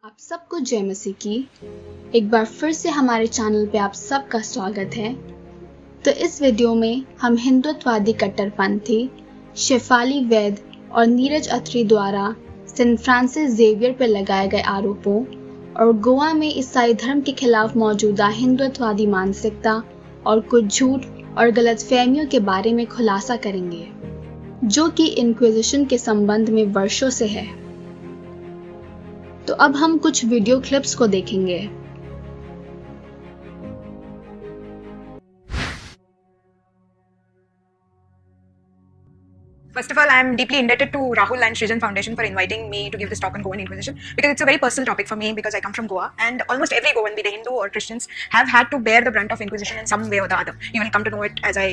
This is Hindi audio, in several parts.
आप सबको जय मसीह की। एक बार फिर से हमारे चैनल पे आप सबका स्वागत है। तो इस वीडियो में हम हिंदुत्ववादी कट्टरपंथी शेफाली वैद और नीरज अत्री द्वारा सेंट फ्रांसिस जेवियर पर लगाए गए आरोपों और गोवा में ईसाई धर्म के खिलाफ मौजूदा हिंदुत्ववादी मानसिकता और कुछ झूठ और गलतफहमियों के बारे में खुलासा करेंगे, जो कि इंक्विजिशन के संबंध में वर्षों से है। तो अब हम कुछ वीडियो क्लिप्स को देखेंगे। First of all, I am deeply indebted to Rahul and Srijan Foundation for inviting me to give this talk on Goan Inquisition, because it's a very personal topic for me, because I come from Goa and almost every Goan, be they Hindu or Christians, have had to bear the brunt of Inquisition in some way or the other. You will come to know it as I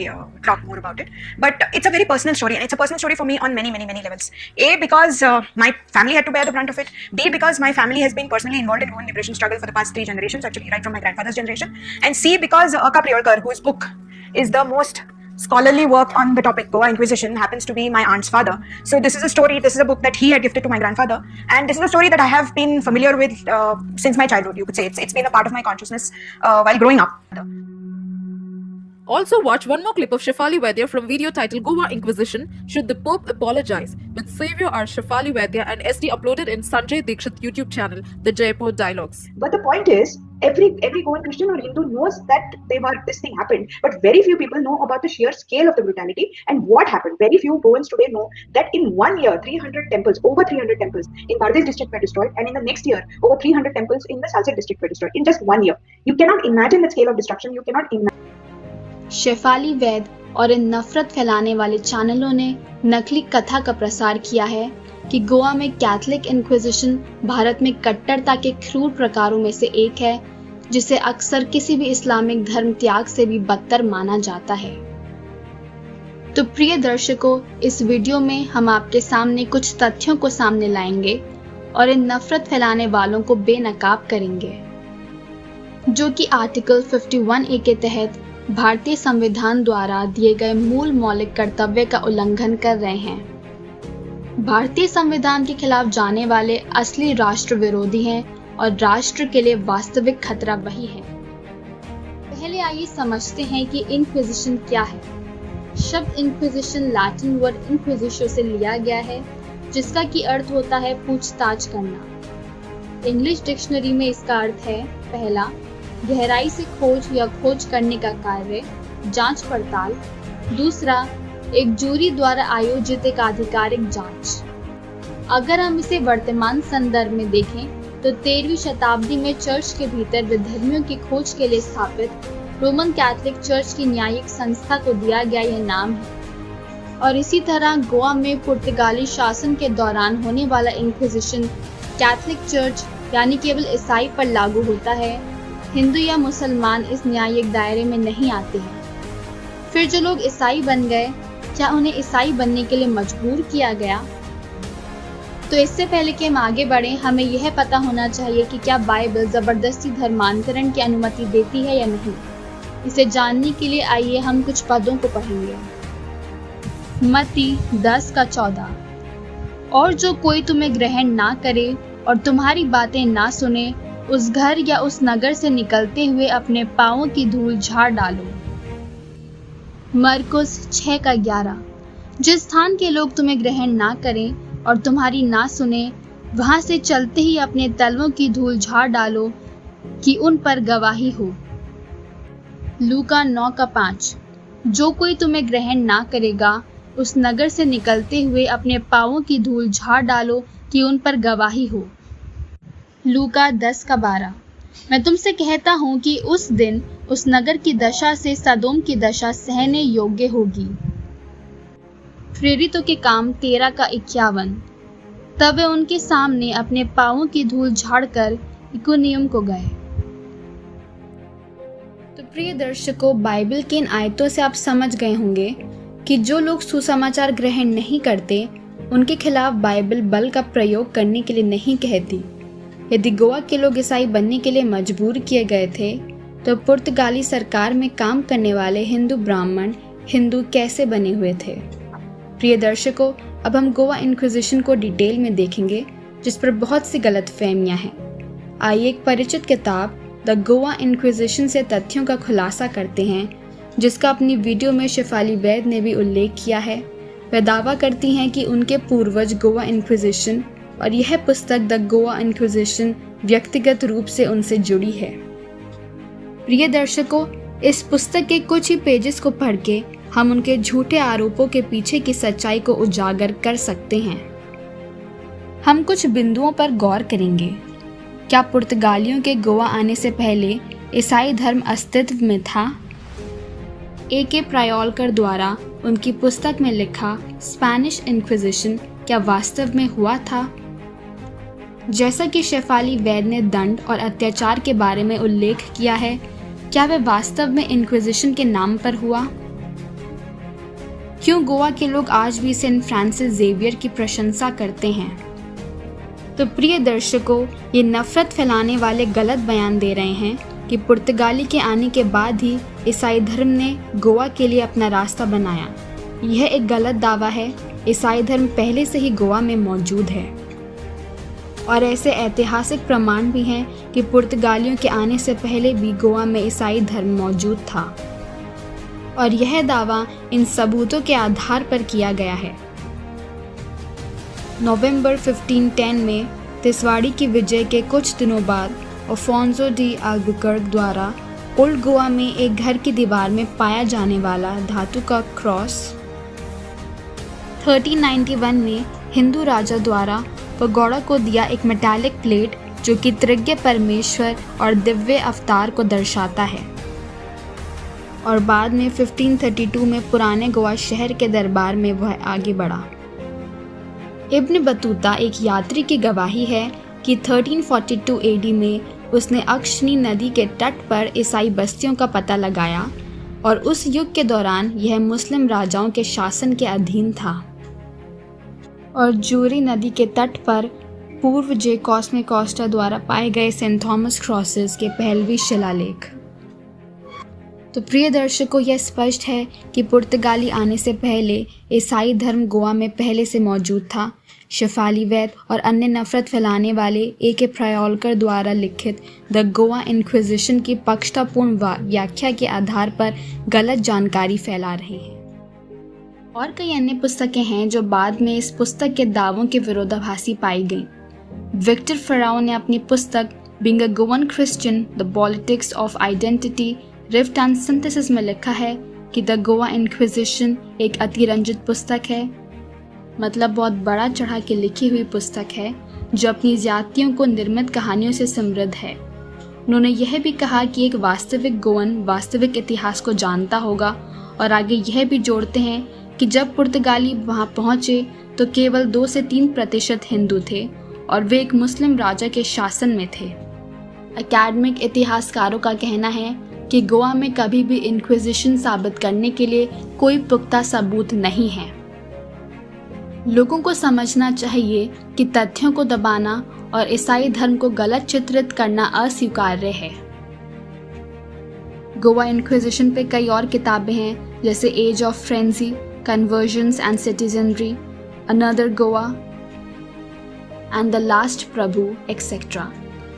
talk more about it. But it's a very personal story, and it's a personal story for me on many levels. A, because my family had to bear the brunt of it. B, because my family has been personally involved in Goan liberation struggle for the past 3 generations, actually right from my grandfather's generation. And C, because Akka Priolkar, whose book is the most scholarly work on the topic Goa Inquisition, happens to be my aunt's father. So this is a book that he had gifted to my grandfather, and this is a story that I have been familiar with since my childhood, you could say. It's been a part of my consciousness while growing up. Also watch one more clip of Shefali Vaidya from video titled Goa Inquisition, Should the Pope Apologize? With Savior R. Shefali Vaidya and SD uploaded in Sanjay Dikshit YouTube channel, The Jaipur Dialogues. But the point is, every Goan Christian or Hindu knows that this thing happened, but very few people know about the sheer scale of the brutality and what happened. Very few Goans today know that in 1 year, over 300 temples in Bardez district were destroyed, and in the next year, over 300 temples in the Salsette district were destroyed in just 1 year. You cannot imagine the scale of destruction. You cannot imagine. Shefali वैद और इन नफरत फैलाने वाले चैनलों ने नकली कथा का प्रसार किया है कि गोवा में कैथोलिक इंक्विजिशन भारत में कट्टरता के क्रूर प्रकारों में से एक है, जिसे अक्सर किसी भी इस्लामिक धर्म त्याग से भी बदतर माना जाता है। तो प्रिय दर्शकों, इस वीडियो में हम आपके सामने कुछ तथ्यों को सामने लाएंगे और इन नफरत फैलाने वालों को बेनकाब करेंगे, जो कि आर्टिकल 51A के तहत भारतीय संविधान द्वारा दिए गए मूल मौलिक कर्तव्य का उल्लंघन कर रहे हैं। भारतीय संविधान के खिलाफ जाने वाले असली राष्ट्र विरोधी हैं और राष्ट्र के लिए वास्तविक खतरा वही है। पहले आइए समझते हैं कि इंक्विजिशन क्या है। शब्द इंक्विजिशन लैटिन वर्ड इंक्विजिशो से लिया गया है, जिसका की अर्थ होता है पूछताछ करना। इंग्लिश डिक्शनरी में इसका अर्थ है, पहला, गहराई से खोज या खोज करने का कार्य, जांच पड़ताल। दूसरा, एक जूरी द्वारा आयोजित एक आधिकारिक जांच। अगर हम इसे वर्तमान संदर्भ में देखें तो 13वीं शताब्दी में चर्च के भीतर विधर्मियों की खोज के लिए स्थापित रोमन कैथोलिक चर्च की न्यायिक संस्था को दिया गया यह नाम है। और इसी तरह गोवा में पुर्तगाली शासन के दौरान होने वाला इंक्विजिशन कैथोलिक चर्च यानी केवल ईसाई पर लागू होता है। हिंदू या मुसलमान इस न्यायिक दायरे में नहीं आते हैं। फिर जो लोग ईसाई बन गए, क्या उन्हें ईसाई बनने के लिए मजबूर किया गया? तो इससे पहले कि हम आगे बढ़ें, हमें यह पता होना चाहिए कि क्या बाइबल जबरदस्ती धर्मांतरण की अनुमति देती है या नहीं। इसे जानने के लिए आइए हम कुछ पदों को पढ़ेंगे। मत्ती 10:14, और जो कोई तुम्हें ग्रहण ना करे और तुम्हारी बातें ना सुने, उस घर या उस नगर से निकलते हुए अपने पांवों की धूल झाड़ डालो। मरकुस 6:11, जिस स्थान के लोग तुम्हें ग्रहण ना करें और तुम्हारी ना सुने, वहां से चलते ही अपने तलवों की धूल झाड़ डालो कि उन पर गवाही हो। लूका 9:5, जो कोई तुम्हें ग्रहण ना करेगा, उस नगर से निकलते हुए अपने पांवों की धूल झाड़ डालो कि उन पर गवाही हो। लूका 10:12, मैं तुमसे कहता हूँ कि उस दिन उस नगर की दशा से सदोम की दशा सहने योग्य होगी। प्रेरितों के काम 13:51, तब वे उनके सामने अपने पांवों की धूल झाड़कर इकुनियम को गए। तो प्रिय दर्शकों, बाइबल की इन आयतों से आप समझ गए होंगे कि जो लोग सुसमाचार ग्रहण नहीं करते, उनके खिलाफ बाइबल बल का प्रयोग करने के लिए नहीं कहती। यदि गोवा के लोग ईसाई बनने के लिए मजबूर किए गए थे, तो पुर्तगाली सरकार में काम करने वाले हिंदू ब्राह्मण हिंदू कैसे बने हुए थे? प्रिय दर्शकों, अब हम गोवा इंक्विजिशन को डिटेल में देखेंगे, जिस पर बहुत सी गलतफहमियां हैं। आइए एक परिचित किताब द गोवा इंक्विजिशन से तथ्यों का खुलासा करते हैं, जिसका अपनी वीडियो में शेफाली वैद ने भी उल्लेख किया है। वह दावा करती हैं कि उनके पूर्वज गोवा इंक्विजिशन और यह पुस्तक द गोवा इंक्विजिशन व्यक्तिगत रूप से उनसे जुड़ी है। प्रिय दर्शकों, इस पुस्तक के कुछ ही पेजेस को पढ़ के हम उनके झूठे आरोपों के पीछे की सच्चाई को उजागर कर सकते हैं। हम कुछ बिंदुओं पर गौर करेंगे। क्या पुर्तगालियों के गोवा आने से पहले ईसाई धर्म अस्तित्व में था? ए.के. प्रायोलकर द्वारा उनकी पुस्तक में लिखा स्पेनिश इंक्विजिशन क्या वास्तव में हुआ था? जैसा कि शेफाली वैद ने दंड और अत्याचार के बारे में उल्लेख किया है, क्या वह वास्तव में इंक्विजिशन के नाम पर हुआ? क्यों गोवा के लोग आज भी सेंट फ्रांसिस जेवियर की प्रशंसा करते हैं? तो प्रिय दर्शकों, ये नफरत फैलाने वाले गलत बयान दे रहे हैं कि पुर्तगाली के आने के बाद ही ईसाई धर्म ने गोवा के लिए अपना रास्ता बनाया। यह एक गलत दावा है। ईसाई धर्म पहले से ही गोवा में मौजूद है और ऐसे ऐतिहासिक प्रमाण भी हैं कि पुर्तगालियों के आने से पहले भी गोवा में ईसाई धर्म मौजूद था और यह दावा इन सबूतों के आधार पर किया गया है। नवंबर 1510 में तिसवाड़ी की विजय के कुछ दिनों बाद अफोंसो डी अल्बुकर्क द्वारा ओल्ड गोवा में एक घर की दीवार में पाया जाने वाला धातु का क्रॉस 1391 में हिंदू राजा द्वारा पगोड़ा को दिया एक मेटालिक प्लेट जो कि त्रिज्ञ परमेश्वर और दिव्य अवतार को दर्शाता है, और बाद में 1532 में पुराने गोवा शहर के दरबार में वह आगे बढ़ा। इब्न बतूता एक यात्री की गवाही है कि 1342 एडी में उसने अक्षनी नदी के तट पर ईसाई बस्तियों का पता लगाया और उस युग के दौरान यह मुस्लिम राजाओं के शासन के अधीन था। और जूरी नदी के तट पर पूर्व जे कॉस्मे कोस्टा द्वारा पाए गए सेंट थॉमस क्रॉसेस के पहलवी शिलालेख। तो प्रिय दर्शकों, यह स्पष्ट है कि पुर्तगाली आने से पहले ईसाई धर्म गोवा में पहले से मौजूद था। शेफाली वैद और अन्य नफरत फैलाने वाले ए.के. प्रायोलकर द्वारा लिखित द गोवा इंक्विजिशन की पक्षतापूर्ण व्याख्या के आधार पर गलत जानकारी फैला रहे हैं। और कई अन्य पुस्तकें हैं जो बाद में इस पुस्तक के दावों के विरोधाभासी पाई गईं। विक्टर फराओ ने अपनी पुस्तक being a Goan Christian the politics of identity rift and synthesis में लिखा है कि द गोवा इंक्विजिशन एक अतिरंजित पुस्तक है, मतलब बहुत बड़ा चढ़ा के लिखी हुई पुस्तक है जो अपनी जातियों को निर्मित कहानियों से समृद्ध है। उन्होंने यह भी कहा कि एक वास्तविक गोवन वास्तविक इतिहास को जानता होगा, और आगे यह भी जोड़ते हैं कि जब पुर्तगाली वहां पहुंचे तो केवल 2 से 3% हिंदू थे और वे एक मुस्लिम राजा के शासन में थे। एकेडमिक इतिहासकारों का कहना है कि गोवा में कभी भी इंक्विजिशन साबित करने के लिए कोई पुख्ता सबूत नहीं है। लोगों को समझना चाहिए कि तथ्यों को दबाना और ईसाई धर्म को गलत चित्रित करना अस्वीकार्य है। गोवा इंक्विजिशन पे कई और किताबें हैं, जैसे age of frenzy, convergence and citizenry, another Goa and the last Prabhu etcetera.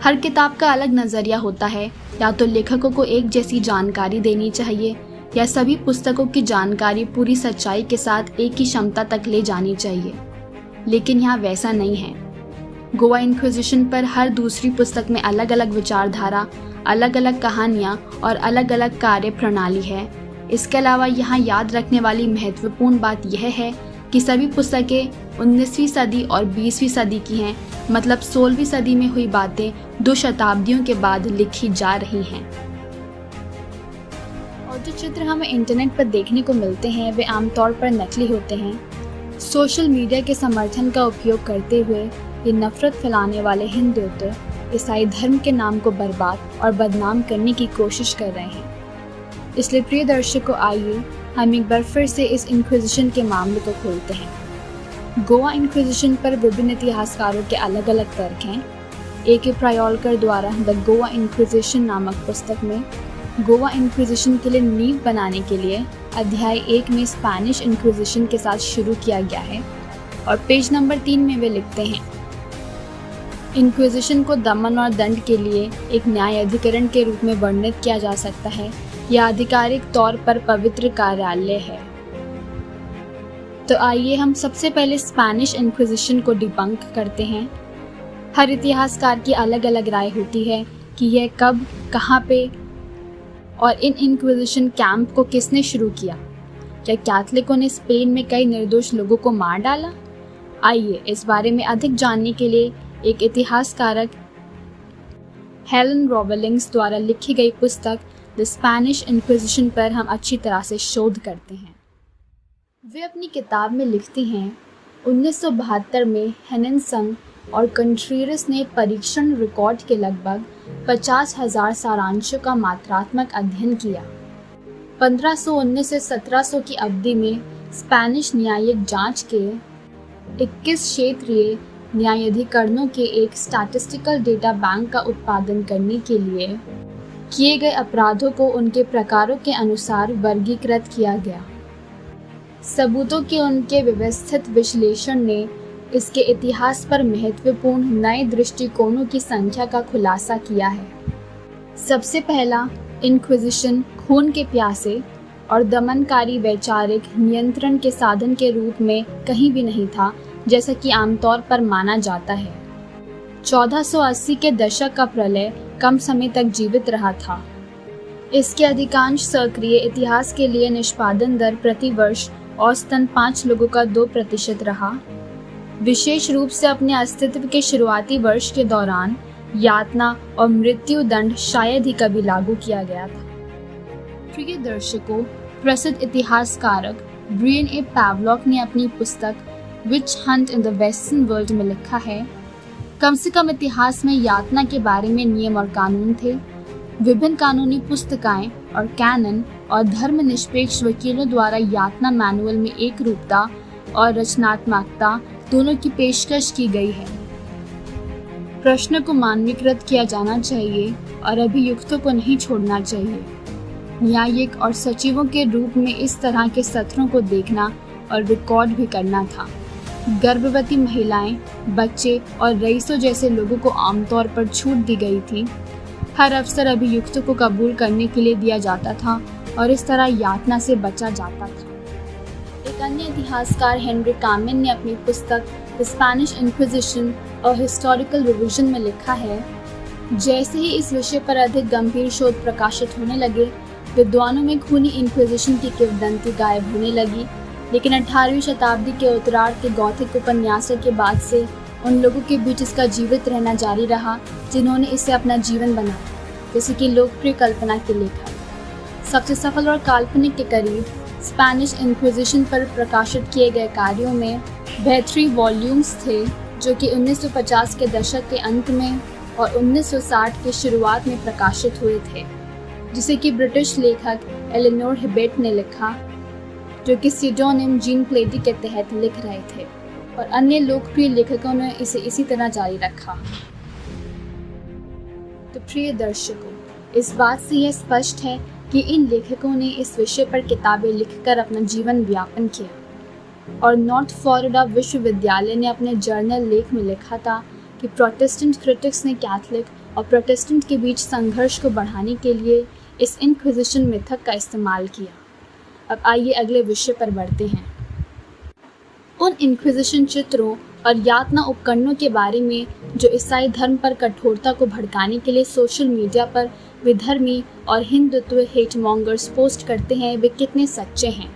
हर किताब का अलग नज़रिया होता है। या तो लेखकों को एक जैसी जानकारी देनी चाहिए या सभी पुस्तकों की जानकारी पूरी सच्चाई के साथ एक ही क्षमता तक ले जानी चाहिए, लेकिन यहाँ वैसा नहीं है। गोवा इंक्विजिशन पर हर दूसरी पुस्तक में अलग अलग विचारधारा, अलग अलग कहानियाँ और अलग अलग कार्य प्रणाली है। इसके अलावा यहाँ याद रखने वाली महत्वपूर्ण बात यह है कि सभी पुस्तकें 19वीं सदी और 20वीं सदी की हैं, मतलब 16वीं सदी में हुई बातें 2 शताब्दियों के बाद लिखी जा रही हैं। और जो चित्र हमें इंटरनेट पर देखने को मिलते हैं वे आमतौर पर नकली होते हैं। सोशल मीडिया के समर्थन का उपयोग करते हुए ये नफरत फैलाने वाले हिंदुत्व ईसाई धर्म के नाम को बर्बाद और बदनाम करने की कोशिश कर रहे हैं। इसलिए प्रिय दर्शकों, आइए हम एक बार फिर से इस इंक्विजिशन के मामले को खोलते हैं। गोवा इंक्विजिशन पर विभिन्न इतिहासकारों के अलग अलग तर्क हैं। ए.के. प्रायोलकर द्वारा द गोवा इंक्विजिशन नामक पुस्तक में गोवा इंक्विजिशन के लिए नींव बनाने के लिए अध्याय 1 में स्पेनिश इंक्विजिशन के साथ शुरू किया गया है, और पेज नंबर 3 में वे लिखते हैं, इंक्विजिशन को दमन और दंड के लिए एक न्याय अधिकरण के रूप में वर्णित किया जा सकता है। यह आधिकारिक तौर पर पवित्र कार्यालय है। तो आइए हम सबसे पहले स्पेनिश इंक्विजिशन को डिबंक करते हैं। हर इतिहासकार की अलग अलग राय होती है कि यह कब, कहाँ पे और इन इंक्विजिशन कैंप को किसने शुरू किया। क्या कैथलिकों ने स्पेन में कई निर्दोष लोगों को मार डाला? आइए इस बारे में अधिक जानने के लिए एक इतिहासकारक हेलन रॉबलिंग्स द्वारा लिखी गई पुस्तक द स्पेनिश इंक्विजिशन पर हम अच्छी तरह से शोध करते हैं। वे अपनी किताब में लिखती हैं, 1972 में हेनेनसन और कंट्रीरस ने परीक्षण रिकॉर्ड के लगभग 50,000 सारांशों का मात्रात्मक अध्ययन किया। 1519 से 1700 की अवधि में स्पेनिश न्यायिक जांच के 21 क्षेत्रीय न्यायाधिकरणों के एक स्टैटिस्टिकल डेटा बैंक का उत्पादन करने के लिए किए गए अपराधों को उनके प्रकारों के अनुसार वर्गीकृत किया गया। सबूतों के उनके व्यवस्थित विश्लेषण ने इसके इतिहास पर महत्वपूर्ण नए दृष्टिकोणों की संख्या का खुलासा किया है। सबसे पहला इंक्विजिशन खून के प्यासे और दमनकारी वैचारिक नियंत्रण के साधन के रूप में कहीं भी नहीं था, जैसा कि आमतौर पर माना जाता है। 1480 के दशक का प्रलय कम समय तक जीवित रहा था। इसके अधिकांश सक्रिय इतिहास के लिए निष्पादन दर प्रति वर्ष औसतन 5 लोगों का 2% रहा। विशेष रूप से अपने अस्तित्व के शुरुआती वर्ष के दौरान यातना और मृत्यु दंड शायद ही कभी लागू किया गया था। प्रिय दर्शकों, प्रसिद्ध इतिहासकारक ब्रियन ए पैवलॉक ने अपनी पुस्तक witch hunt in the western world में लिखा है, कम से कम इतिहास में यातना के बारे में नियम और कानून थे। विभिन्न कानूनी पुस्तिकाएं और कैनन और धर्मनिरपेक्ष वकीलों द्वारा यातना मैनुअल में एक रूपता और रचनात्मकता दोनों की पेशकश की गई है। प्रश्न को मानवीकृत किया जाना चाहिए और अभियुक्तों को नहीं छोड़ना चाहिए। न्यायिक और सचिवों के रूप में इस तरह के सत्रों को देखना और रिकॉर्ड भी करना था। गर्भवती महिलाएं, बच्चे और रईसों जैसे लोगों को आमतौर पर छूट दी गई थी। हर अवसर अभियुक्तों को कबूल करने के लिए दिया जाता था और इस तरह यातना से बचा जाता था। एक अन्य इतिहासकार हेनरी कामेन ने अपनी पुस्तक the Spanish inquisition a historical revision में लिखा है, जैसे ही इस विषय पर अधिक गंभीर शोध प्रकाशित होने लगे, विद्वानों में खूनी इंक्विजिशन की किंवदंती गायब होने लगी। लेकिन 18वीं शताब्दी के उत्तरार्ध के गॉथिक उपन्यासों के बाद से उन लोगों के बीच इसका जीवित रहना जारी रहा जिन्होंने इसे अपना जीवन बनाया, जैसे कि लोकप्रिय कल्पना के लेखक। सबसे सफल और काल्पनिक के करीब स्पेनिश इंक्विजिशन पर प्रकाशित किए गए कार्यों में 72 वॉल्यूम्स थे, जो कि 1950 के दशक के अंत में और 1960 के शुरुआत में प्रकाशित हुए थे, जिसे कि ब्रिटिश लेखक एलेनोर हिबेट ने लिखा, जो कि सीडोनिम जीन प्लेटी के तहत लिख रहे थे, और अन्य लोकप्रिय लेखकों ने इसे इसी तरह जारी रखा। तो प्रिय दर्शकों, इस बात से यह स्पष्ट है कि इन लेखकों ने इस विषय पर किताबें लिखकर अपना जीवन व्यापन किया। और नॉर्थ फ्लोरिडा विश्वविद्यालय ने अपने जर्नल लेख में लिखा था कि प्रोटेस्टेंट क्रिटिक्स ने कैथलिक और प्रोटेस्टेंट के बीच संघर्ष को बढ़ाने के लिए इस इंक्विजिशन मेथड का इस्तेमाल किया। अब आइए अगले विषय पर बढ़ते हैं। उन इंक्विजिशन चित्रों और यातना उपकरणों के बारे में जो ईसाई धर्म पर कठोरता को भड़काने के लिए सोशल मीडिया पर विधर्मी और हिंदुत्व हेट मॉन्गर्स पोस्ट करते हैं, वे कितने सच्चे हैं।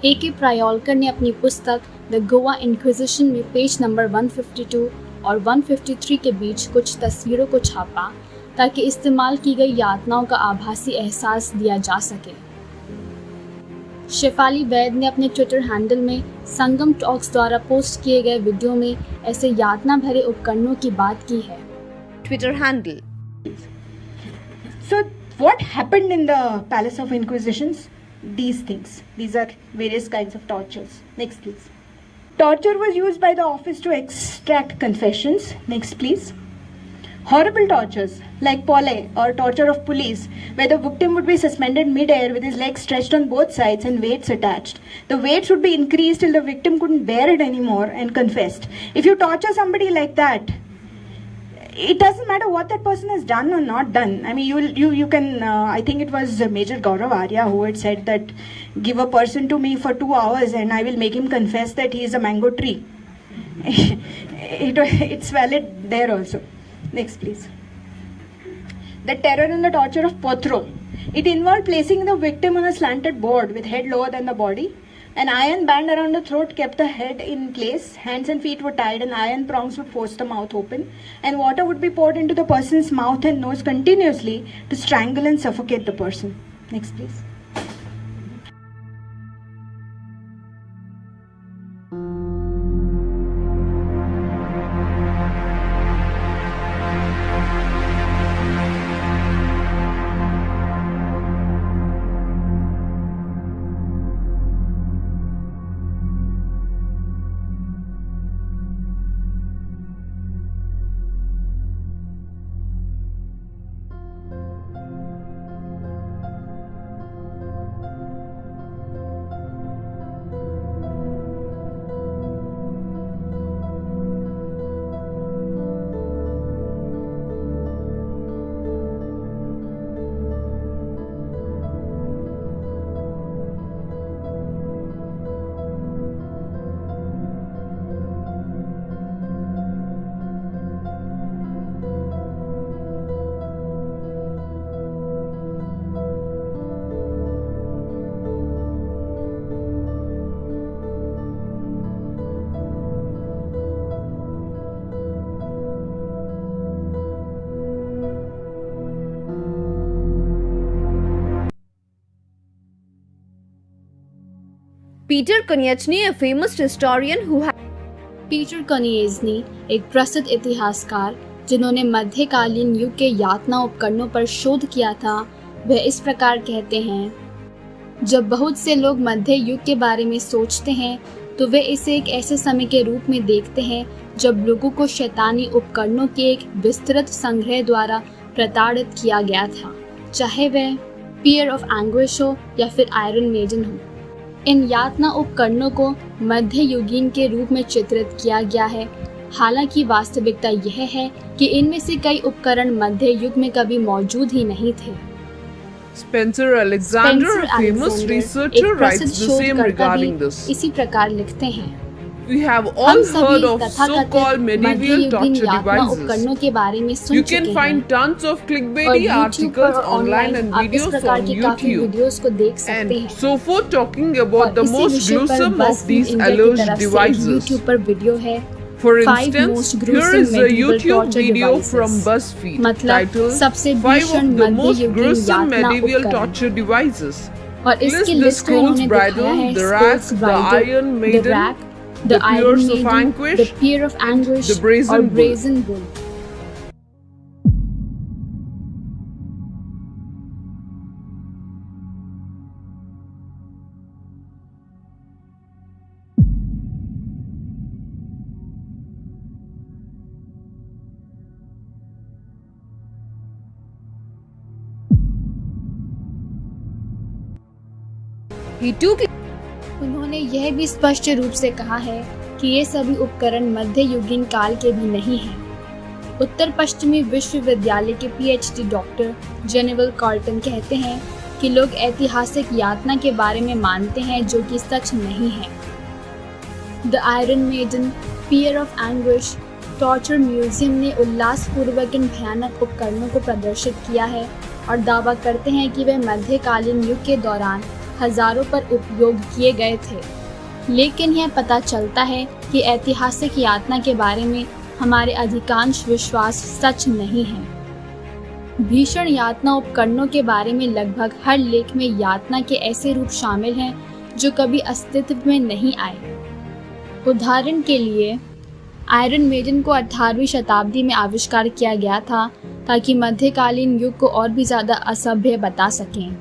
A.K. प्रायोलकर ने अपनी पुस्तक द गोवा इंक्विजिशन में पेज नंबर 152 और 153 के बीच कुछ तस्वीरों को छापा ताकि इस्तेमाल की गई यातनाओं का आभासी एहसास दिया जा सके। शेफाली वैद ने अपने ट्विटर हैंडल में संगम टॉक्स द्वारा पोस्ट किए गए वीडियो में ऐसे यातना भरे उपकरणों की बात की है। Twitter handle. So what happened in the Palace of Inquisitions? These things. These are various kinds of tortures. Next please. Torture was used by the office to extract confessions. Next please. Horrible tortures like poly or torture of police, where the victim would be suspended mid-air with his legs stretched on both sides and weights attached. The weights would be increased till the victim couldn't bear it anymore and confessed. If you torture somebody like that, it doesn't matter what that person has done or not done. I mean, you can. I think it was Major Gaurav Arya who had said that, give a person to me for 2 hours and I will make him confess that he is a mango tree. It's valid there also. Next, please. The terror and the torture of Pothro. It involved placing the victim on a slanted board with head lower than the body. An iron band around the throat kept the head in place, hands and feet were tied, and iron prongs would force the mouth open, and water would be poured into the person's mouth and nose continuously to strangle and suffocate the person. Next, please. Peter Konieczny, a famous historian who had Peter कनिएज्नी एक प्रसिद्ध इतिहासकार जिन्होंने मध्यकालीन युग के यातना उपकरणों पर शोध किया था, वह इस प्रकार कहते हैं, जब बहुत से लोग मध्य युग के बारे में सोचते हैं तो वे इसे एक ऐसे समय के रूप में देखते हैं जब लोगों को शैतानी उपकरणों के एक विस्तृत संग्रह द्वारा प्रताड़ित किया गया था, चाहे वह पियर ऑफ एंग्विश हो या फिर आयरन मेडन हो। इन यातना उपकरणों को मध्य युगीन के रूप में चित्रित किया गया है, हालांकि वास्तविकता यह है कि इनमें से कई उपकरण मध्य युग में कभी मौजूद ही नहीं थे। Spencer Alexander, a famous researcher, writes the same regarding this. इसी प्रकार लिखते हैं, We have all heard of so-called medieval torture devices. के बारे में सुन You चुके can हैं find tons of clickbaity articles online and videos on YouTube videos को देख सकते and हैं। so forth talking about the इसी most विषय पर gruesome of BuzzFeed these India की alleged तरफ से devices. YouTube पर वीडियो है। For 5 instance, most here gruesome is a medieval YouTube torture video devices. from BuzzFeed मतलब titled सबसे 5 भीषण of the most मध्ययुगीन gruesome यातना medieval उपकरण। torture devices. और List इसकी the लिस्ट में Scrolls उन्होंने Bridle, दिखाया है the Rack, Scrolls the Bridle, Iron the Maiden, Rack, the the Iron Pierce of Maiden, Anguish, the Pier of Anguish, the Brazen और Bull. Brazen Bull। he took उन्होंने यह भी स्पष्ट रूप से कहा है कि ये सभी उपकरण मध्ययुगीन काल के भी नहीं हैं। उत्तर पश्चिमी विश्वविद्यालय के PhD डॉक्टर जेनेवल कार्टन कहते हैं कि लोग ऐतिहासिक यातना के बारे में मानते हैं जो कि सच नहीं है। The iron maiden, pear of anguish, torture museum ने उल्लासपूर्वक इन भयानक उपकरणों को प्रदर्शित किया है और दावा करते हैं कि वे मध्यकालीन युग के दौरान हजारों पर उपयोग किए गए थे, लेकिन यह पता चलता है कि ऐतिहासिक यातना के बारे में हमारे अधिकांश विश्वास सच नहीं है। भीषण यातना उपकरणों के बारे में लगभग हर लेख में यातना के ऐसे रूप शामिल हैं जो कभी अस्तित्व में नहीं आए। उदाहरण के लिए, आयरन मेडन को 18वीं शताब्दी में आविष्कार किया गया था ताकि मध्यकालीन युग को और भी ज़्यादा असभ्य बता सकें।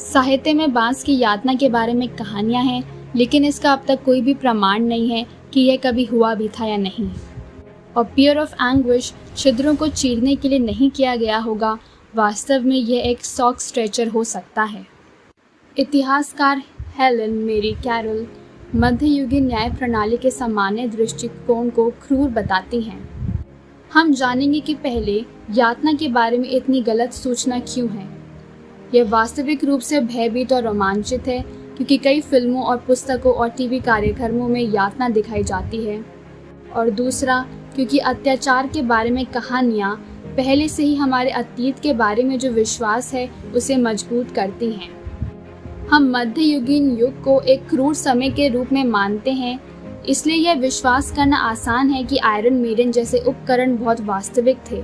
साहित्य में बांस की यातना के बारे में कहानियां हैं, लेकिन इसका अब तक कोई भी प्रमाण नहीं है कि यह कभी हुआ भी था या नहीं। और पियर ऑफ एंग्विश छिद्रों को चीरने के लिए नहीं किया गया होगा, वास्तव में यह एक सॉक स्ट्रेचर हो सकता है। इतिहासकार हेलन मेरी कैरोल मध्ययुगीन न्याय प्रणाली के सामान्य दृष्टिकोण को क्रूर बताती हैं। हम जानेंगे कि पहले यातना के बारे में इतनी गलत सूचना क्यों है। यह वास्तविक रूप से भयभीत और रोमांचित है क्योंकि कई फिल्मों और पुस्तकों और टीवी कार्यक्रमों में यातना दिखाई जाती है, और दूसरा क्योंकि अत्याचार के बारे में कहानियाँ पहले से ही हमारे अतीत के बारे में जो विश्वास है उसे मजबूत करती हैं। हम मध्ययुगीन युग को एक क्रूर समय के रूप में मानते हैं, इसलिए यह विश्वास करना आसान है कि आयरन मेडन जैसे उपकरण बहुत वास्तविक थे।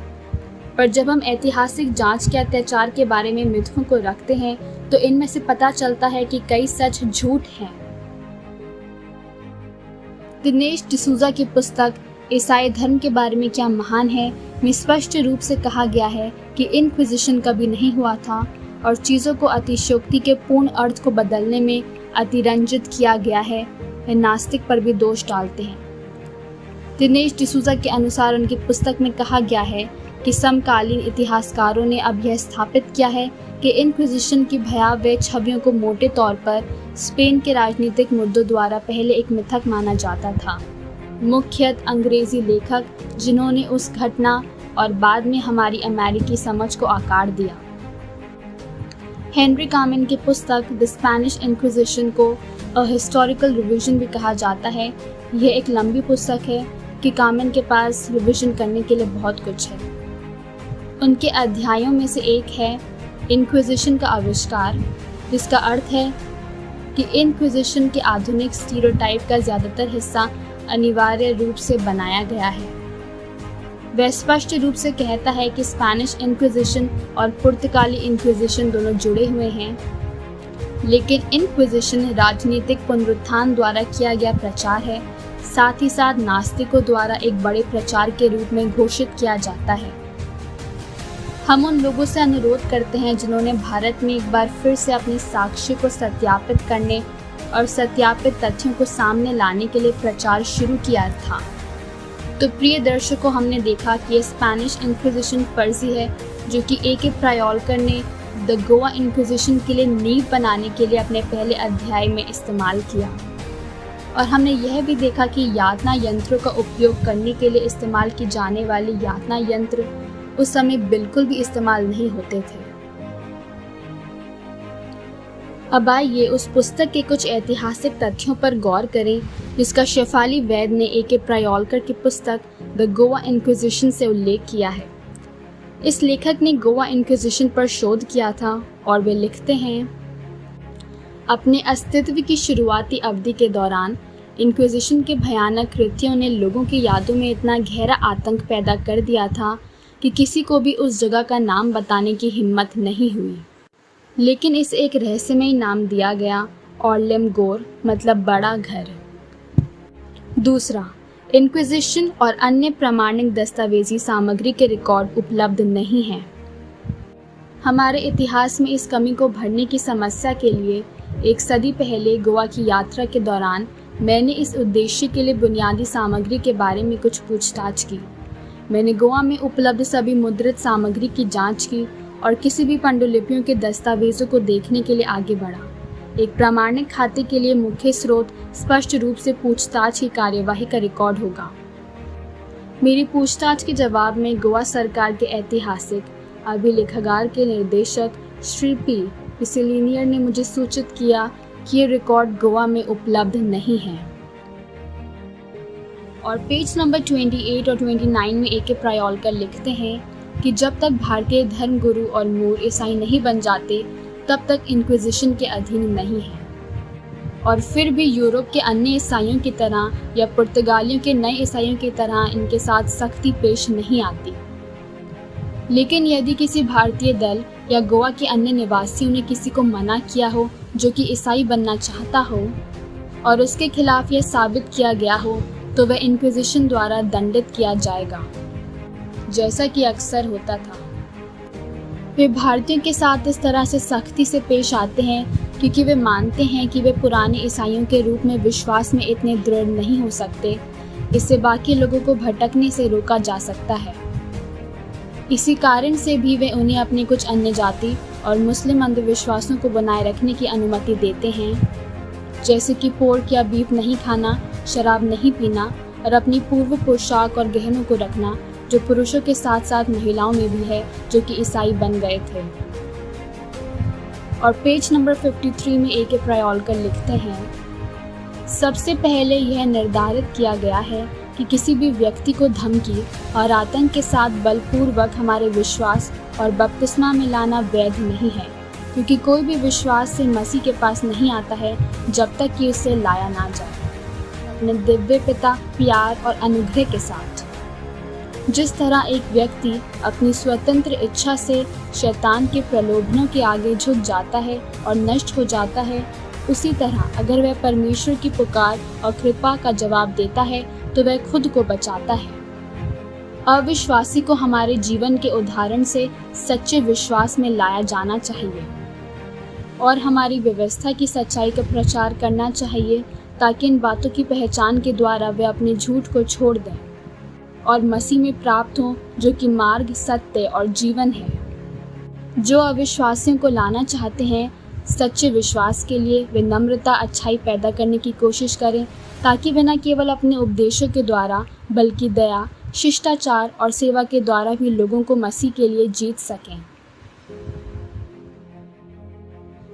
पर जब हम ऐतिहासिक जांच के अत्याचार के बारे में मिथों को रखते हैं तो इनमें से पता चलता है कि कई सच झूठ हैं। दिनेश डिसूजा की पुस्तक ईसाई धर्म के बारे में क्या महान है में स्पष्ट रूप से कहा गया है कि इनक्विजिशन कभी नहीं हुआ था और चीज़ों को अतिशयोक्ति के पूर्ण अर्थ को बदलने में अतिरंजित किया गया है। वे नास्तिक पर भी दोष डालते हैं। दिनेश डिसूजा के अनुसार उनकी पुस्तक में कहा गया है कि समकालीन इतिहासकारों ने अब यह स्थापित किया है कि इनक्विजिशन की भयावह छवियों को मोटे तौर पर स्पेन के राजनीतिक मुद्दों द्वारा पहले एक मिथक माना जाता था। मुख्यतः अंग्रेजी लेखक जिन्होंने उस घटना और बाद में हमारी अमेरिकी समझ को आकार दिया। हेनरी कामेन की पुस्तक द स्पेनिश इंक्विजिशन को अ हिस्टोरिकल रिवीजन भी कहा जाता है। यह एक लंबी पुस्तक है कि कामेन के पास रिवीजन करने के लिए बहुत कुछ है। उनके अध्यायों में से एक है इंक्विजिशन का आविष्कार, जिसका अर्थ है कि इंक्विजिशन के आधुनिक स्टीरियोटाइप का ज़्यादातर हिस्सा अनिवार्य रूप से बनाया गया है। वह स्पष्ट रूप से कहता है कि स्पेनिश इंक्विजिशन और पुर्तगाली इंक्विजिशन दोनों जुड़े हुए हैं, लेकिन इंक्विजिशन राजनीतिक पुनरुत्थान द्वारा किया गया प्रचार है, साथ ही साथ नास्तिकों द्वारा एक बड़े प्रचार के रूप में घोषित किया जाता है। हम उन लोगों से अनुरोध करते हैं जिन्होंने भारत में एक बार फिर से अपने साक्ष्य को सत्यापित करने और सत्यापित तथ्यों को सामने लाने के लिए प्रचार शुरू किया था। तो प्रिय दर्शकों, हमने देखा कि ये स्पेनिश इंक्विजिशन फर्जी है जो कि ए.के. प्रायोलकर ने द गोवा इंक्विजिशन के लिए नींव बनाने के लिए अपने पहले अध्याय में इस्तेमाल किया। और हमने यह भी देखा कि यातना यंत्रों का उपयोग करने के लिए इस्तेमाल की जाने वाली यातना यंत्र उस समय बिल्कुल भी इस्तेमाल नहीं होते थे। अब आइए उस पुस्तक के कुछ ऐतिहासिक तथ्यों पर गौर करें जिसका शेफाली वैद ने ए.के. प्रायोलकर की पुस्तक द गोवा इंक्विजिशन से उल्लेख किया है। इस लेखक ने गोवा इंक्विजिशन पर शोध किया था और वे लिखते हैं, अपने अस्तित्व की शुरुआती अवधि के दौरान इंक्विजिशन के भयानक कृत्यों ने लोगों की यादों में इतना गहरा आतंक पैदा कर दिया था कि किसी को भी उस जगह का नाम बताने की हिम्मत नहीं हुई। लेकिन इसे एक रहस्यमय नाम दिया गया, ऑर्लेम गोर, मतलब बड़ा घर। दूसरा, इंक्विजिशन और अन्य प्रमाणिक दस्तावेजी सामग्री के रिकॉर्ड उपलब्ध नहीं हैं। हमारे इतिहास में इस कमी को भरने की समस्या के लिए एक सदी पहले गोवा की यात्रा के दौरान मैंने इस उद्देश्य के लिए बुनियादी सामग्री के बारे में कुछ पूछताछ की। मैंने गोवा में उपलब्ध सभी मुद्रित सामग्री की जांच की और किसी भी पांडुलिपियों के दस्तावेजों को देखने के लिए आगे बढ़ा। एक प्रामाणिक खाते के लिए मुख्य स्रोत स्पष्ट रूप से पूछताछ की कार्यवाही का रिकॉर्ड होगा। मेरी पूछताछ के जवाब में गोवा सरकार के ऐतिहासिक अभिलेखागार के निर्देशक श्री पी पिसिलिनियर ने मुझे सूचित किया कि ये रिकॉर्ड गोवा में उपलब्ध नहीं है। और पेज नंबर 28 और 29 में ए.के. प्रायोलकर लिखते हैं कि जब तक भारतीय धर्मगुरु और मूर ईसाई नहीं बन जाते तब तक इंक्विजिशन के अधीन नहीं है। और फिर भी यूरोप के अन्य ईसाइयों की तरह या पुर्तगालियों के नए ईसाइयों की तरह इनके साथ सख्ती पेश नहीं आती। लेकिन यदि किसी भारतीय दल या गोवा के अन्य निवासियों ने किसी को मना किया हो जो कि ईसाई बनना चाहता हो और उसके खिलाफ यह साबित किया गया हो तो वह इंक्विजिशन द्वारा दंडित किया जाएगा, जैसा कि अक्सर होता था। वे भारतीयों के साथ इस तरह से सख्ती से पेश आते हैं क्योंकि वे मानते हैं कि वे पुराने ईसाइयों के रूप में विश्वास में इतने दृढ़ नहीं हो सकते। इससे बाकी लोगों को भटकने से रोका जा सकता है। इसी कारण से भी वे उन्हें अपनी कुछ अन्य जाति और मुस्लिम अंधविश्वासों को बनाए रखने की अनुमति देते हैं, जैसे कि पोर्क या बीफ नहीं खाना, शराब नहीं पीना और अपनी पूर्व पोशाक और गहनों को रखना, जो पुरुषों के साथ साथ महिलाओं में भी है जो कि ईसाई बन गए थे। और पेज नंबर 53 में ए के प्रायोलकर लिखते हैं, सबसे पहले यह निर्धारित किया गया है कि किसी भी व्यक्ति को धमकी और आतंक के साथ बलपूर्वक हमारे विश्वास और बपतिस्मा में लाना वैध नहीं है, क्योंकि कोई भी विश्वास से मसीह के पास नहीं आता है जब तक कि उसे लाया ना जाए अपने दिव्य पिता प्यार और अनुग्रह के साथ। जिस तरह एक व्यक्ति अपनी स्वतंत्र इच्छा से शैतान के प्रलोभनों के आगे झुक जाता है और नष्ट हो जाता है, उसी तरह अगर वह परमेश्वर की पुकार और कृपा का जवाब देता है तो वह खुद को बचाता है। अविश्वासी को हमारे जीवन के उदाहरण से सच्चे विश्वास में लाया जाना चाहिए और हमारी व्यवस्था की सच्चाई का प्रचार करना चाहिए, ताकि इन बातों की पहचान के द्वारा वे अपने झूठ को छोड़ दें और मसीह में प्राप्त हों, जो कि मार्ग, सत्य और जीवन है। जो अविश्वासियों को लाना चाहते हैं सच्चे विश्वास के लिए, वे नम्रता, अच्छाई पैदा करने की कोशिश करें, ताकि वे न केवल अपने उपदेशों के द्वारा बल्कि दया, शिष्टाचार और सेवा के द्वारा भी लोगों को मसीह के लिए जीत सकें।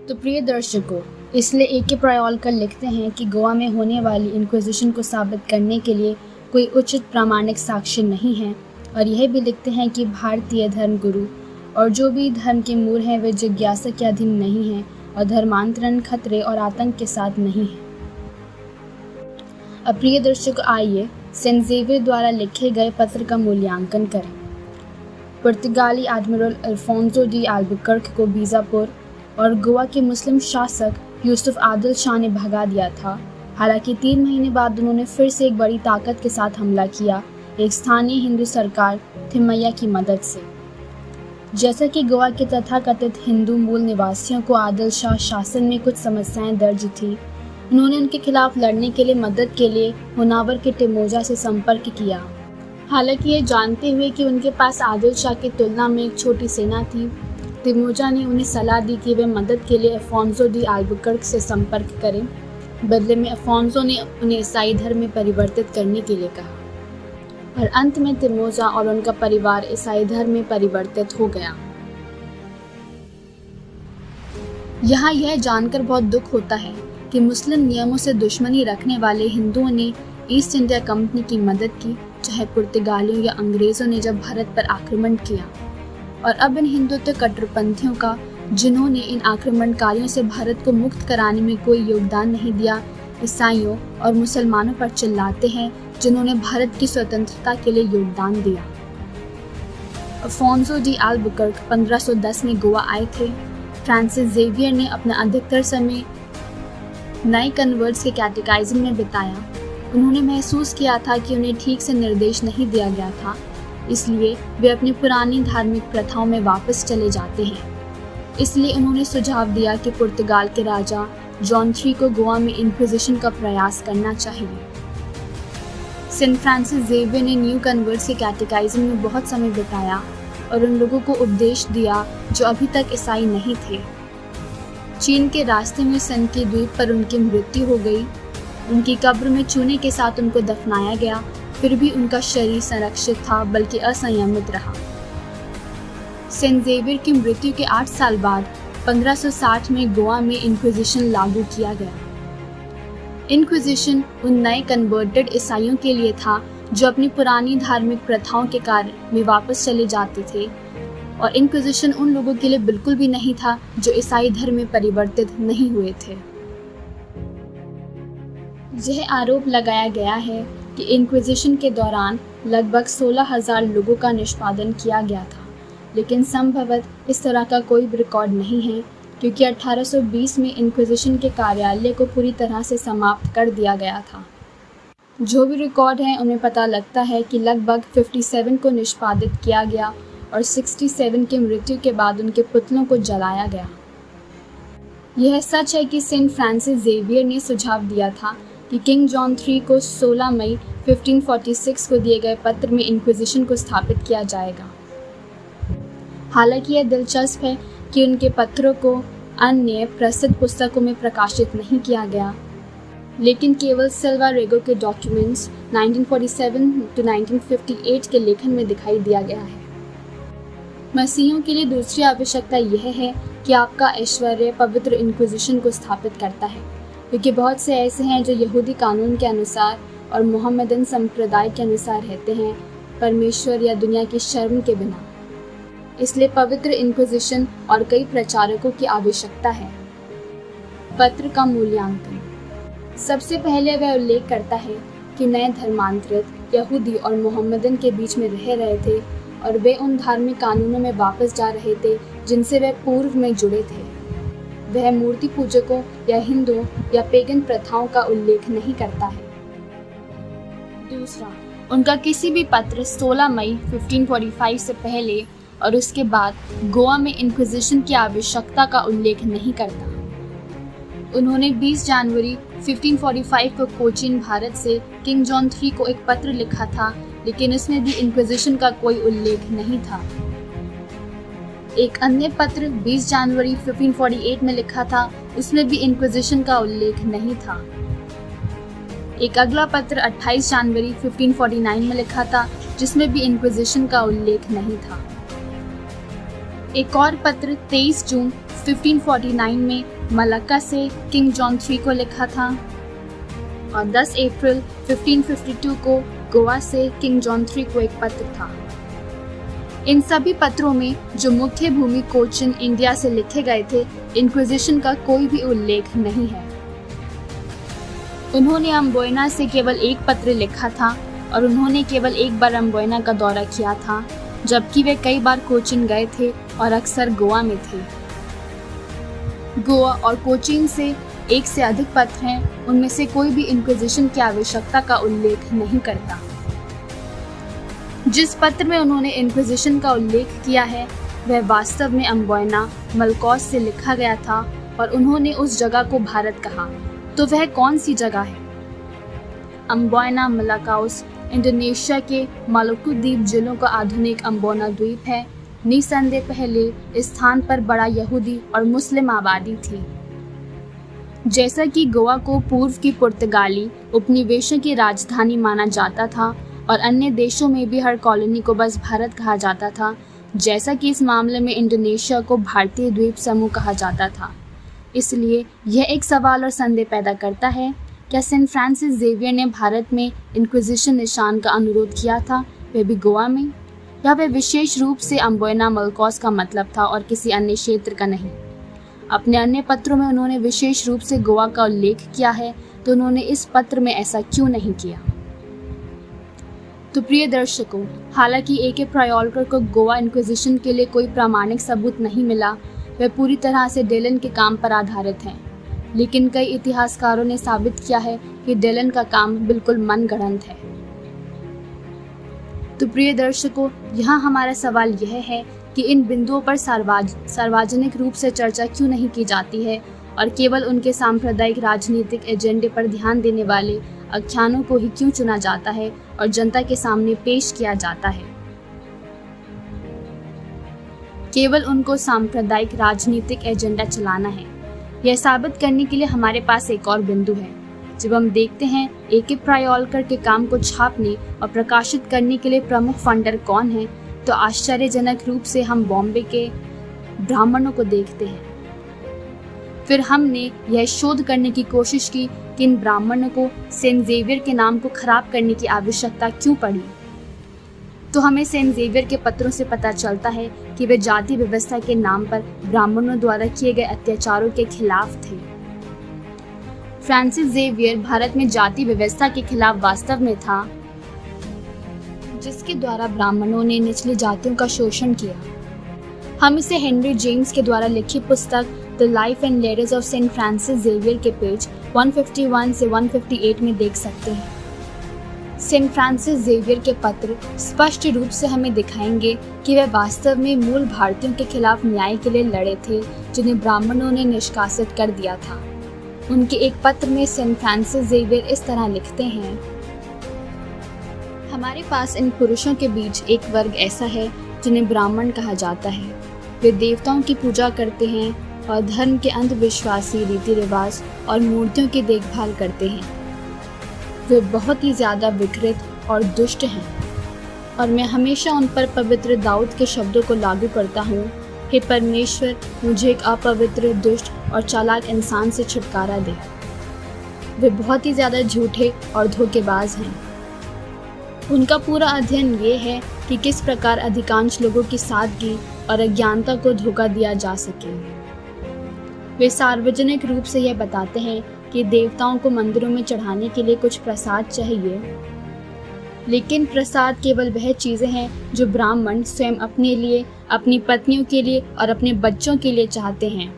तो प्रिय दर्शकों, इसलिए ए के प्रायोलकर लिखते हैं कि गोवा में होने वाली इंक्विजिशन को साबित करने के लिए कोई उचित प्रामाणिक साक्ष्य नहीं है, और यह भी लिखते हैं कि भारतीय धर्म गुरु और जो भी धर्म के मूल हैं वे जिज्ञासा के अधीन नहीं हैं और धर्मांतरण, खतरे और आतंक के साथ नहीं है। अब प्रिय दर्शकों, आइए सेंट ज़ेवियर द्वारा लिखे गए पत्र का मूल्यांकन करें। पुर्तगाली एडमिरल अल्फोंसो डी अल्बुकर्क को बीजापुर और गोवा के मुस्लिम शासक यूसुफ आदिल शाह ने भगा दिया था। हालांकि 3 महीने बाद उन्होंने फिर से एक बड़ी ताकत के साथ हमला किया, एक स्थानीय हिंदू सरकार थिम्मैया की मदद से। जैसा कि गोवा के तथाकथित हिंदू मूल निवासियों को आदिल शाह शासन में कुछ समस्याएं दर्ज थी, उन्होंने उनके खिलाफ लड़ने के लिए मदद के लिए होनावर के टिमोजा से संपर्क किया। हालांकि ये जानते हुए कि उनके पास आदिल शाह की तुलना में एक छोटी सेना थी, टिमोजा ने उन्हें सलाह दी कि वे मदद के लिए अल्फोंसो डी अल्बुकर्क से संपर्क करें। बदले में अल्फोंसो ने उन्हें ईसाई धर्म में परिवर्तित करने के लिए कहा और अंत में टिमोजा और उनका परिवार ईसाई धर्म में परिवर्तित हो गया। यहाँ यह जानकर बहुत दुख होता है कि मुस्लिम नियमों से दुश्मनी रखने वाले हिंदुओं ने ईस्ट इंडिया कंपनी की मदद की, चाहे पुर्तगालियों या अंग्रेजों ने जब भारत पर आक्रमण किया। और अब इन हिंदुत्व कट्टरपंथियों का, जिन्होंने इन आक्रमणकारियों से भारत को मुक्त कराने में कोई योगदान नहीं दिया, ईसाइयों और मुसलमानों पर चिल्लाते हैं जिन्होंने भारत की स्वतंत्रता के लिए योगदान दिया। अल्फोंसो डी अल्बुकर्क 1510 में गोवा आए थे। फ्रांसिस ज़ेवियर ने अपना अधिकतर समय नए कन्वर्ट्स के कैटेकिज्म में बिताया। उन्होंने महसूस किया था कि उन्हें ठीक से निर्देश नहीं दिया गया था, इसलिए वे अपनी पुरानी धार्मिक प्रथाओं में वापस चले जाते हैं। इसलिए उन्होंने सुझाव दिया कि पुर्तगाल के राजा जॉन III को गोवा में इंक्विजिशन का प्रयास करना चाहिए। सेंट फ्रांसिस ज़ेवियर ने न्यू कन्वर्ट्स के कैटेकिज्म में बहुत समय बिताया और उन लोगों को उपदेश दिया जो अभी तक ईसाई नहीं थे। चीन के रास्ते में सन के द्वीप पर उनकी मृत्यु हो गई। उनकी कब्र में चूने के साथ उनको दफनाया गया, फिर भी उनका शरीर संरक्षित था बल्कि असंयमित रहा। सेंट ज़ेवियर की मृत्यु के 8 साल बाद 1560 में गोवा में इंक्विजिशन लागू किया गया। इंक्विजिशन उन नए कन्वर्टेड ईसाइयों के लिए था जो अपनी पुरानी धार्मिक प्रथाओं के कारण में वापस चले जाते थे, और इंक्विजिशन उन लोगों के लिए बिल्कुल भी नहीं था जो ईसाई धर्म में परिवर्तित नहीं हुए थे। यह आरोप लगाया गया है कि इंक्विजिशन के दौरान लगभग 16,000 लोगों का निष्पादन किया गया था, लेकिन संभवतः इस तरह का कोई भी रिकॉर्ड नहीं है, क्योंकि 1820 में इंक्विजिशन के कार्यालय को पूरी तरह से समाप्त कर दिया गया था। जो भी रिकॉर्ड हैं उनमें पता लगता है कि लगभग 57 को निष्पादित किया गया और 67 की मृत्यु के बाद उनके पुतलों को जलाया गया। यह सच है कि सेंट फ्रांसिस ज़ेवियर ने सुझाव दिया था कि किंग जॉन III को 16 मई 1546 को दिए गए पत्र में इंक्विजिशन को स्थापित किया जाएगा। हालांकि यह दिलचस्प है कि उनके पत्रों को अन्य प्रसिद्ध पुस्तकों में प्रकाशित नहीं किया गया। लेकिन केवल सिल्वा रेगो के डॉक्यूमेंट्स 1947 to 1958 के लेखन में दिखाई दिया गया है। मसीहियों के लिए दूसरी आवश्यकता यह है कि आपका ऐश्वर्य पवित्र इंक्विजिशन को स्थापित करता है, क्योंकि बहुत से ऐसे हैं जो यहूदी कानून के अनुसार और मोहम्मदन संप्रदाय के अनुसार रहते हैं, परमेश्वर या दुनिया की शर्म के बिना। इसलिए पवित्र इंक्विजिशन और कई प्रचारकों की आवश्यकता है। पत्र का मूल्यांकन। सबसे पहले वह उल्लेख करता है कि नए धर्मांतरित यहूदी और मोहम्मदन के बीच में रह रहे थे और वे उन धार्मिक कानूनों में वापस जा रहे थे जिनसे वे पूर्व में जुड़े थे। वह मूर्ति पूजकों या हिंदू या पेगन प्रथाओं का उल्लेख नहीं करता है। दूसरा, उनका किसी भी पत्र 16 मई 1545 से पहले और उसके बाद गोवा में इंक्विजिशन की आवश्यकता का उल्लेख नहीं करता। उन्होंने 20 जनवरी 1545 को कोचीन भारत से किंग जॉन III को एक पत्र लिखा था, लेकिन उसमें भी इंक्विजिशन का कोई उल्लेख नहीं था। एक अन्य पत्र 20 जनवरी 1548 में लिखा था, उसमें भी इंक्विजिशन का उल्लेख नहीं था। एक अगला पत्र 28 जनवरी 1549 में लिखा था, जिसमें भी इंक्विजिशन का उल्लेख नहीं था। एक और पत्र 23 जून 1549 में मलक्का से किंग जॉन III को लिखा था और 10 अप्रैल 1552 को गोवा से किंग जॉन III को एक पत्र था। इन सभी पत्रों में, जो मुख्य भूमि कोचिन इंडिया से लिखे गए थे, इंक्विजिशन का कोई भी उल्लेख नहीं है। उन्होंने अम्बोयना से केवल एक पत्र लिखा था और उन्होंने केवल एक बार अम्बोयना का दौरा किया था, जबकि वे कई बार कोचिन गए थे और अक्सर गोवा में थे। गोवा और कोचीन से एक से अधिक पत्र हैं, उनमें से कोई भी इंक्विजिशन की आवश्यकता का उल्लेख नहीं करता। जिस पत्र में उन्होंने इंक्विजिशन का उल्लेख किया है, वह वास्तव में अम्बोयना मलकौस से लिखा गया था और उन्होंने उस जगह को भारत कहा। तो वह कौन सी जगह है? अम्बोयना मलाकाउस इंडोनेशिया के मालुकू द्वीप जिलों का आधुनिक अम्बोना द्वीप है। निसंदेह पहले इस स्थान पर बड़ा यहूदी और मुस्लिम आबादी थी। जैसा कि गोवा को पूर्व की पुर्तगाली उपनिवेशों की राजधानी माना जाता था और अन्य देशों में भी हर कॉलोनी को बस भारत कहा जाता था, जैसा कि इस मामले में इंडोनेशिया को भारतीय द्वीप समूह कहा जाता था। इसलिए यह एक सवाल और संदेह पैदा करता है, क्या सेंट फ्रांसिस जेवियर ने भारत में इंक्विजिशन निशान का अनुरोध किया था, वह भी गोवा में, या वह विशेष रूप से अम्बोयना मलकौस का मतलब था और किसी अन्य क्षेत्र का नहीं? अपने अन्य पत्रों में उन्होंने विशेष रूप से गोवा का उल्लेख किया है, तो उन्होंने इस पत्र में ऐसा क्यों नहीं किया? तो प्रिय दर्शकों, हालांकि ए.के. प्रायोलकर को गोवा इंक्विजिशन के लिए कोई प्रामाणिक सबूत नहीं मिला, वह पूरी तरह से डेलन के काम पर आधारित हैं, लेकिन कई इतिहासकारों ने साबित किया है कि डेलन का काम बिल्कुल मनगढ़ंत है। तो प्रिय दर्शकों, यहाँ हमारा सवाल यह है कि इन बिंदुओं पर सार्वजनिक रूप से चर्चा क्यों नहीं की जाती है और केवल उनके सांप्रदायिक राजनीतिक एजेंडे पर ध्यान देने वाले आख्यानों को ही क्यों चुना जाता है और जनता के सामने पेश किया जाता है? केवल उनको सांप्रदायिक राजनीतिक एजेंडा चलाना है। यह साबित करने के लिए हमारे पास एक और बिंदु है। जब हम देखते हैं ए.के. प्रायोलकर के काम को छापने और प्रकाशित करने के लिए प्रमुख फंडर कौन है, तो आश्चर्यजनक रूप से हम बॉम्बे के ब्राह्मणों को देखते हैं। फिर हमने यह शोध करने की कोशिश की कि इन ब्राह्मणों को सेंट जेवियर के नाम को खराब करने की आवश्यकता क्यों पड़ी। तो हमें सेंट जेवियर के पत्रों से पता चलता है कि वे जाति व्यवस्था के नाम पर ब्राह्मणों द्वारा किए गए अत्याचारों के खिलाफ थे। फ्रांसिस जेवियर भारत में जाति व्यवस्था के खिलाफ वास्तव में था, जिसके द्वारा ब्राह्मणों ने निचली जातियों का शोषण किया। हम इसे हेनरी जेम्स के द्वारा लिखी पुस्तक the life and letters of Saint Francis Xavier के पेज 151 से 158 में देख सकते हैं। सेंट फ्रांसिस जेवियर के पत्र स्पष्ट रूप से हमें दिखाएंगे कि वे वास्तव में मूल भारतीयों के खिलाफ न्याय के लिए लड़े थे, जिन्हें ब्राह्मणों ने निष्कासित कर दिया था। उनके एक पत्र में सेंट फ्रांसिस जेवियर इस तरह लिखते हैं, हमारे पास इन पुरुषों के बीच एक वर्ग ऐसा है जिन्हें ब्राह्मण कहा जाता है। वे देवताओं की पूजा करते हैं और धर्म के अंधविश्वासी रीति रिवाज और मूर्तियों की देखभाल करते हैं। वे बहुत ही ज़्यादा विकृत और दुष्ट हैं और मैं हमेशा उन पर पवित्र दाऊद के शब्दों को लागू करता हूँ, हे परमेश्वर, मुझे एक अपवित्र, दुष्ट और चालाक इंसान से छुटकारा दे। वे बहुत ही ज़्यादा झूठे और धोखेबाज हैं। उनका पूरा अध्ययन ये है कि किस प्रकार अधिकांश लोगों की सादगी और अज्ञानता को धोखा दिया जा सके। वे सार्वजनिक रूप से यह बताते हैं कि देवताओं को मंदिरों में चढ़ाने के लिए कुछ प्रसाद चाहिए, लेकिन प्रसाद केवल वह चीज़ें हैं जो ब्राह्मण स्वयं अपने लिए, अपनी पत्नियों के लिए और अपने बच्चों के लिए चाहते हैं।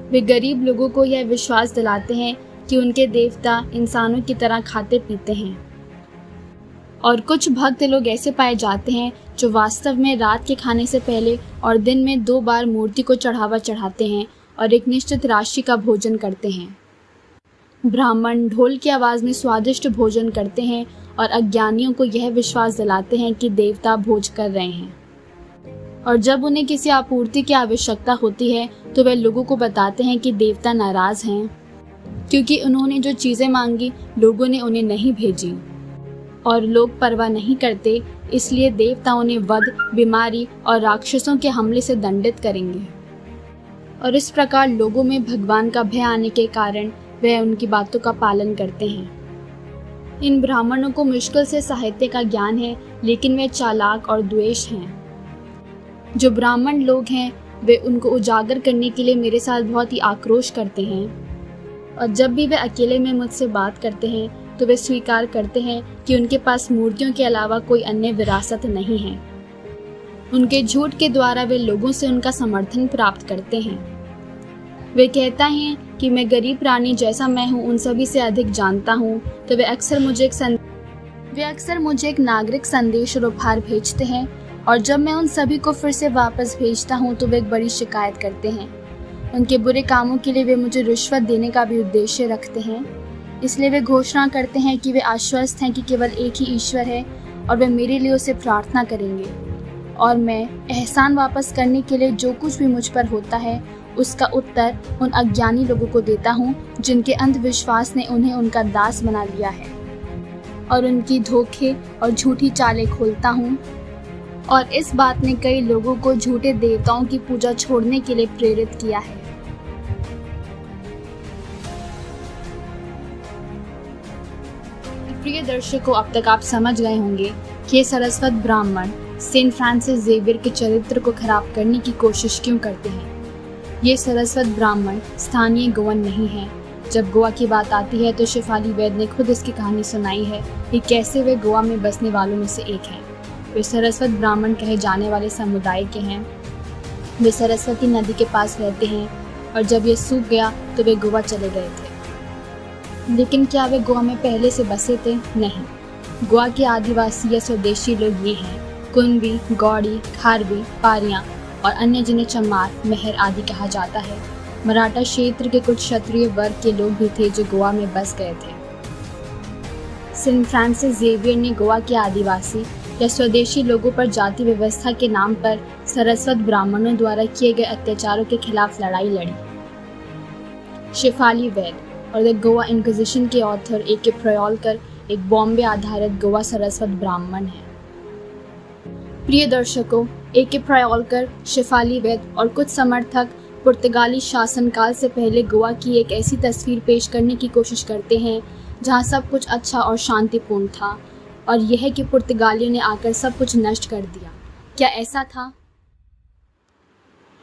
वे गरीब लोगों को यह विश्वास दिलाते हैं कि उनके देवता इंसानों की तरह खाते पीते हैं। और कुछ भक्त लोग ऐसे पाए जाते हैं जो वास्तव में रात के खाने से पहले और दिन में 2 बार मूर्ति को चढ़ावा चढ़ाते हैं और एक निश्चित राशि का भोजन करते हैं। ब्राह्मण ढोल की आवाज़ में स्वादिष्ट भोजन करते हैं और अज्ञानियों को यह विश्वास दिलाते हैं कि देवता भोज कर रहे हैं। और जब उन्हें किसी आपूर्ति की आवश्यकता होती है तो वे लोगों को बताते हैं कि देवता नाराज़ हैं क्योंकि उन्होंने जो चीज़ें मांगी लोगों ने उन्हें नहीं भेजी, और लोग परवाह नहीं करते, इसलिए देवता उन्हें वध, बीमारी और राक्षसों के हमले से दंडित करेंगे। और इस प्रकार लोगों में भगवान का भय आने के कारण वे उनकी बातों का पालन करते हैं। इन ब्राह्मणों को मुश्किल से साहित्य का ज्ञान है, लेकिन वे चालाक और द्वेष हैं। जो ब्राह्मण लोग हैं वे उनको उजागर करने के लिए मेरे साथ बहुत ही आक्रोश करते हैं, और जब भी वे अकेले में मुझसे बात करते हैं तो वे स्वीकार करते हैं कि उनके पास मूर्तियों के अलावा कोई अन्य विरासत नहीं है। उनके झूठ के द्वारा वे लोगों से उनका समर्थन प्राप्त करते हैं। वे कहता हैं कि मैं गरीब प्राणी जैसा मैं हूँ उन सभी से अधिक जानता हूँ, तो वे अक्सर मुझे एक नागरिक संदेश और उपहार भेजते हैं, और जब मैं उन सभी को फिर से वापस भेजता हूँ तो वे एक बड़ी शिकायत करते हैं। उनके बुरे कामों के लिए वे मुझे रिश्वत देने का भी उद्देश्य रखते हैं, इसलिए वे घोषणा करते हैं कि वे आश्वस्त हैं कि केवल एक ही ईश्वर है और वे मेरे लिए उसे प्रार्थना करेंगे, और मैं एहसान वापस करने के लिए जो कुछ भी मुझ पर होता है उसका उत्तर उन अज्ञानी लोगों को देता हूँ जिनके अंधविश्वास ने उन्हें उनका दास बना लिया है, और उनकी धोखे और झूठी चालें खोलता हूँ। और इस बात ने कई लोगों को झूठे देवताओं की पूजा छोड़ने के लिए प्रेरित किया है। प्रिय दर्शकों, अब तक आप समझ गए होंगे कि ये सरस्वत ब्राह्मण सेंट फ्रांसिस जेवियर के चरित्र को खराब करने की कोशिश क्यों करते हैं। ये सरस्वत ब्राह्मण स्थानीय गोवन नहीं है। जब गोवा की बात आती है तो शेफाली वैद्य ने खुद इसकी कहानी सुनाई है कि कैसे वे गोवा में बसने वालों में से एक हैं। वे सरस्वत ब्राह्मण कहे जाने वाले समुदाय के हैं। वे सरस्वती नदी के पास रहते हैं, और जब ये सूख गया तो वे गोवा चले गए थे। लेकिन क्या वे गोवा में पहले से बसे थे? नहीं। गोवा के आदिवासी या स्वदेशी लोग ये हैं: कुनबी, गौड़ी, खारवी, पारियां और अन्य जिन्हें चमार, मेहर आदि कहा जाता है। मराठा क्षेत्र के कुछ क्षत्रिय वर्ग के लोग भी थे जो गोवा में बस गए थे। सेंट फ्रांसिस जेवियर ने गोवा के आदिवासी या स्वदेशी लोगों पर जाति व्यवस्था के नाम पर सरस्वत ब्राह्मणों द्वारा किए गए अत्याचारों के खिलाफ लड़ाई लड़ी। शेफाली वैद्य और द गोवा इंक्विजिशन के ऑथर ए.के. प्रयोलकर एक बॉम्बे आधारित गोवा सरस्वत ब्राह्मण है। प्रिय दर्शकों, ए.के. प्रयोलकर, शेफाली वैद्य और कुछ समर्थक पुर्तगाली शासनकाल से पहले गोवा की एक ऐसी तस्वीर पेश करने की कोशिश करते हैं जहां सब कुछ अच्छा और शांतिपूर्ण था, और यह कि पुर्तगालियों ने आकर सब कुछ नष्ट कर दिया। क्या ऐसा था?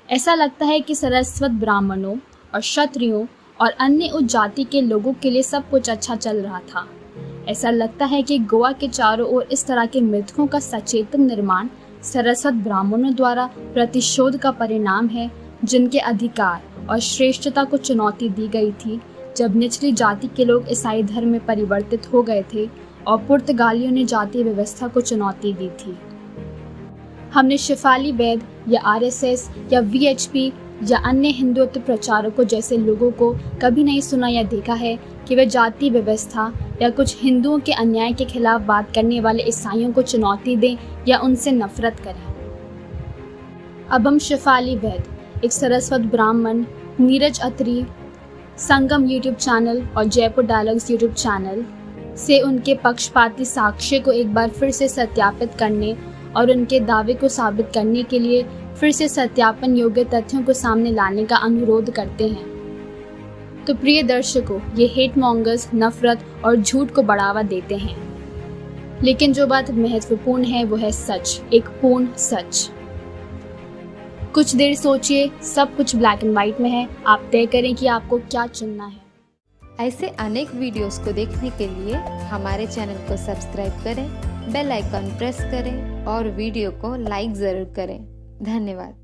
ऐसा लगता है कि सरस्वत ब्राह्मणों और क्षत्रियों और अन्य उच्च जाति के लोगों के लिए सब कुछ अच्छा चल रहा था। ऐसा लगता है कि गोवा के चारों ओर इस तरह के मृतकों का सचेतन निर्माण सरस्वत ब्राह्मणों द्वारा प्रतिशोध का परिणाम है, जिनके अधिकार और श्रेष्ठता को चुनौती दी गई थी जब निचली जाति के लोग ईसाई धर्म में परिवर्तित हो गए थे और पुर्तगालियों ने जातीय व्यवस्था को चुनौती दी थी। हमने शेफाली वैद्य या आरएसएस या वीएचपी या अन्य हिंदुत्व प्रचारकों जैसे लोगों को कभी नहीं सुना या देखा है कि वे जाति व्यवस्था या कुछ हिंदुओं के अन्याय के खिलाफ बात करने वाले ईसाइयों को चुनौती दें या उनसे नफरत करें। अब हम शेफाली वैद्य, एक सरस्वत ब्राह्मण, नीरज अत्री, संगम यूट्यूब चैनल और जयपुर डायलॉग्स यूट्यूब चैनल से उनके पक्षपाती साक्ष्य को एक बार फिर से सत्यापित करने और उनके दावे को साबित करने के लिए फिर से सत्यापन योग्य तथ्यों को सामने लाने का अनुरोध करते हैं। तो प्रिय दर्शकों, ये हेट मॉन्गर्स नफरत और झूठ को बढ़ावा देते हैं, लेकिन जो बात महत्वपूर्ण है वो है सच, एक पूर्ण सच। कुछ देर सोचिए, सब कुछ ब्लैक एंड व्हाइट में है, आप तय करें कि आपको क्या चुनना है। ऐसे अनेक वीडियोस को देखने के लिए हमारे चैनल को सब्सक्राइब करें, बेल आइकन प्रेस करें और वीडियो को लाइक ज़रूर करें। धन्यवाद।